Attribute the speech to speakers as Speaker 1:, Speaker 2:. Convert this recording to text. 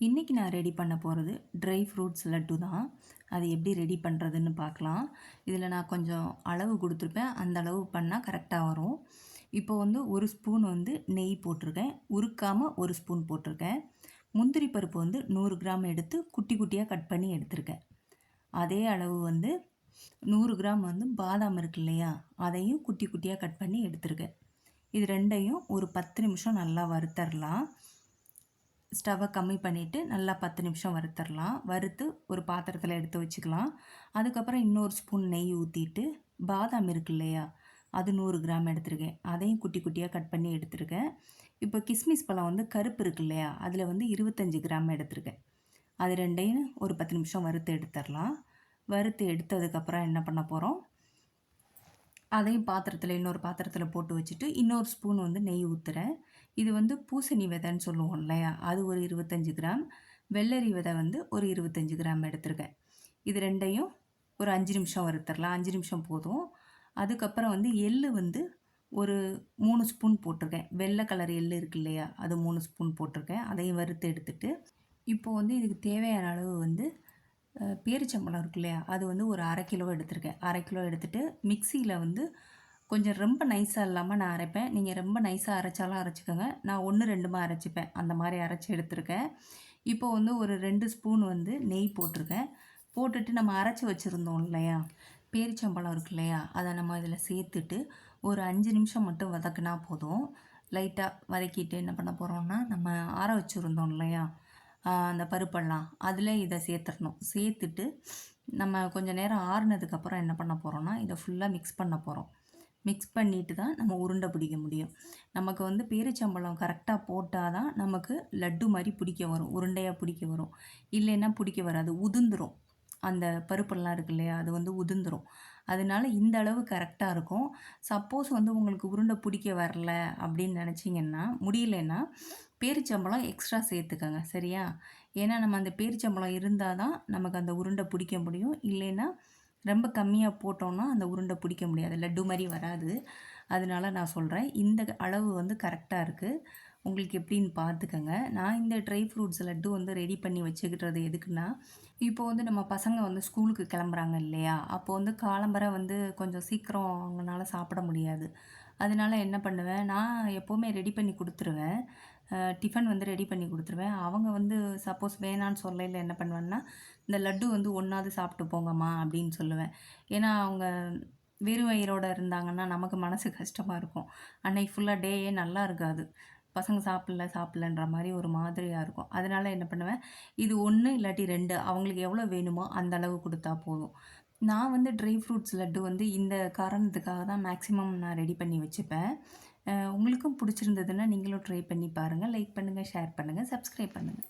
Speaker 1: இன்றைக்கி நான் ரெடி பண்ண போகிறது ட்ரை ஃப்ரூட்ஸ் லட்டு தான். அது எப்படி ரெடி பண்ணுறதுன்னு பார்க்கலாம். இதில் நான் கொஞ்சம் அளவு கொடுத்துருப்பேன். அந்த அளவு பண்ணால் கரெக்டாக வரும். இப்போ வந்து ஒரு ஸ்பூன் வந்து நெய் போட்டிருக்கேன். உருக்காமல் ஒரு ஸ்பூன் போட்டிருக்கேன். முந்திரி பருப்பு வந்து 100 கிராம் எடுத்து குட்டி குட்டியாக கட் பண்ணி எடுத்திருக்கேன். அதே அளவு வந்து 100 கிராம் வந்து பாதாம் இருக்கு இல்லையா, அதையும் குட்டி குட்டியாக கட் பண்ணி எடுத்திருக்கேன். இது ரெண்டையும் ஒரு 10 நிமிஷம் நல்லா வறுத்தரலாம். ஸ்டவ்வை கம்மி பண்ணிவிட்டு நல்லா 10 நிமிஷம் வறுத்தரலாம். வறுத்து ஒரு பாத்திரத்தில் எடுத்து வச்சுக்கலாம். அதுக்கப்புறம் இன்னொரு ஸ்பூன் நெய் ஊற்றிட்டு பாதாம் இருக்கு இல்லையா, அது 100 கிராம் எடுத்திருக்கேன். அதையும் குட்டி குட்டியாக கட் பண்ணி எடுத்திருக்கேன். இப்போ கிஸ்மிஸ் பழம் வந்து கருப்பு இருக்கு இல்லையா, அதில் வந்து 25 கிராம் எடுத்திருக்கேன். அது ரெண்டையும் ஒரு 10 நிமிஷம் வறுத்து எடுத்துடலாம். வறுத்து எடுத்ததுக்கப்புறம் என்ன பண்ண போகிறோம், அதையும் பாத்திரத்தில் இன்னொரு பாத்திரத்தில் போட்டு வச்சுட்டு இன்னொரு ஸ்பூன் வந்து நெய் ஊற்றுறேன். இது வந்து பூசணி விதைன்னு சொல்லுவோம் இல்லையா, அது ஒரு 25 கிராம். வெள்ளரி விதை வந்து ஒரு 25 கிராம் எடுத்திருக்கேன். இது ரெண்டையும் ஒரு 5 நிமிஷம் வறுத்துடலாம். 5 நிமிஷம் போதும். அதுக்கப்புறம் வந்து எள்ளு வந்து ஒரு 3 ஸ்பூன் போட்டிருக்கேன். வெள்ளை கலர் எள்ளு இருக்கு இல்லையா, அது 3 ஸ்பூன் போட்டிருக்கேன். அதையும் வறுத்து எடுத்துட்டு இப்போது வந்து இதுக்கு தேவையான அளவு வந்து பேரிச்சம்பழம் இருக்கு இல்லையா, அது வந்து ஒரு 1/2 கிலோ எடுத்திருக்கேன். 1/2 கிலோ எடுத்துகிட்டு மிக்சியில் வந்து கொஞ்சம் ரொம்ப நைஸாக இல்லாமல் நான் அரைப்பேன். நீங்கள் ரொம்ப நைஸாக அரைச்சாலும் அரைச்சிக்கோங்க. நான் 1, 2மா அரைச்சிப்பேன். அந்த மாதிரி அரைச்சி எடுத்திருக்கேன். இப்போ வந்து ஒரு 2 ஸ்பூன் வந்து நெய் போட்டிருக்கேன். போட்டுட்டு நம்ம அரைச்சி வச்சுருந்தோம் இல்லையா, பேரிச்சம்பழம் இருக்கு இல்லையா, அதை நம்ம இதில் சேர்த்துட்டு ஒரு 5 நிமிஷம் மட்டும் வதக்குனா போதும். லைட்டாக வதக்கிட்டு என்ன பண்ண போகிறோம்னா, நம்ம ஆற வச்சுருந்தோம் இல்லையா அந்த பருப்பெல்லாம், அதில் இதை சேர்த்துடணும். சேர்த்துட்டு நம்ம கொஞ்சம் நேரம் ஆறுனதுக்கப்புறம் என்ன பண்ண போகிறோம்னா, இதை ஃபுல்லாக மிக்ஸ் பண்ண போகிறோம். மிக்ஸ் பண்ணிட்டு தான் நம்ம உருண்டை பிடிக்க முடியும். நமக்கு வந்து பேரிச்சம்பழம் கரெக்டாக போட்டால் தான் நமக்கு லட்டு மாதிரி பிடிக்க வரும், உருண்டையாக பிடிக்க வரும். இல்லைன்னா பிடிக்க வராது, உதிர்ந்துடும். அந்த பருப்பெல்லாம் இருக்கு இல்லையா, அது வந்து உதிர்ந்துடும். அதனால இந்த அளவு கரெக்டாக இருக்கும். சப்போஸ் வந்து உங்களுக்கு உருண்டை பிடிக்க வரல அப்படின்னு நினச்சிங்கன்னா, முடியலன்னா பேரிச்சம்பழம் எக்ஸ்ட்ரா சேர்த்துக்கங்க, சரியா? ஏன்னா நம்ம அந்த பேரிச்சம்பழம் இருந்தால் தான் நமக்கு அந்த உருண்டை பிடிக்க முடியும். இல்லைன்னா ரொம்ப கம்மியாக போட்டோம்னா அந்த உருண்டை பிடிக்க முடியாது, லட்டு மாதிரி வராது. அதனால நான் சொல்கிறேன், இந்த அளவு வந்து கரெக்டாக இருக்குது. உங்களுக்கு எப்படின்னு பார்த்துக்கங்க. நான் இந்த ட்ரை ஃப்ரூட்ஸ் லட்டு வந்து ரெடி பண்ணி வச்சுக்கிட்டது எதுக்குன்னா, இப்போ வந்து நம்ம பசங்க வந்து ஸ்கூலுக்கு கிளம்புறாங்க இல்லையா, அப்போ வந்து காலம்பரை வந்து கொஞ்சம் சீக்கிரம் அவங்களால சாப்பிட முடியாது. அதனால என்ன பண்ணுவேன், நான் எப்போவுமே ரெடி பண்ணி கொடுத்துருவேன். டிஃபன் வந்து ரெடி பண்ணி கொடுத்துருவேன். அவங்க வந்து சப்போஸ் வேணான்னு சொல்லையில் என்ன பண்ணுவேன்னா, இந்த லட்டு வந்து ஒன்றாவது சாப்பிட்டு போங்கம்மா அப்படின்னு சொல்லுவேன். ஏன்னா அவங்க வெறும் வயிறோடு இருந்தாங்கன்னா நமக்கு மனசு கஷ்டமாக இருக்கும். அன்னைக்கு ஃபுல்லாக டேயே நல்லா இருக்காது. பசங்க சாப்பிட்லன்ற மாதிரி ஒரு மாதிரியாக இருக்கும். அதனால என்ன பண்ணுவேன், இது 1 இல்லாட்டி 2 அவங்களுக்கு எவ்வளோ வேணுமோ அந்த அளவு கொடுத்தா போதும். நான் வந்து ட்ரை ஃப்ரூட்ஸ் லட்டு வந்து இந்த காரணத்துக்காக தான் மேக்ஸிமம் நான் ரெடி பண்ணி வச்சுப்பேன். உங்களுக்கும் பிடிச்சிருந்ததுன்னா நீங்களும் ட்ரை பண்ணி பாருங்கள். லைக் பண்ணுங்கள், ஷேர் பண்ணுங்கள், சப்ஸ்கிரைப் பண்ணுங்கள்.